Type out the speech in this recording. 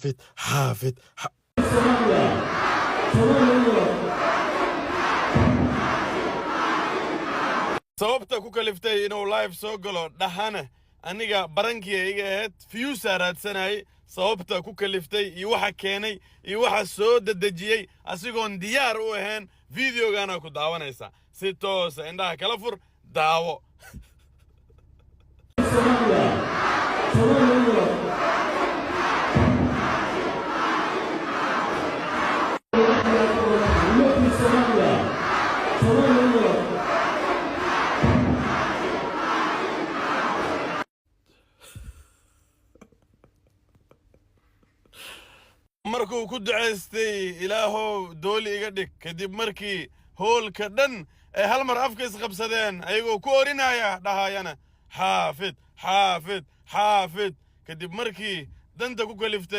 حافظ حافظ sababta ku kaliftay inuu live soo galo dhahana aniga barankii iga ahayd fiyuusa raadsanayay sababta ku kaliftay iyo waxa keenay iyo waxa soo dadajiyay asigoon diyaar u ahayn videogana ku daawanaysa si toos indhaha kala fur daawo markuu ku duceystay ilaahow dooli iga dhig kadib markii hoolka dhan ay hal mar afka isqabsadeen ayagoo ku orinaya dhahayana xaafid xaafid xaafid kadib markii danta ku kaliftay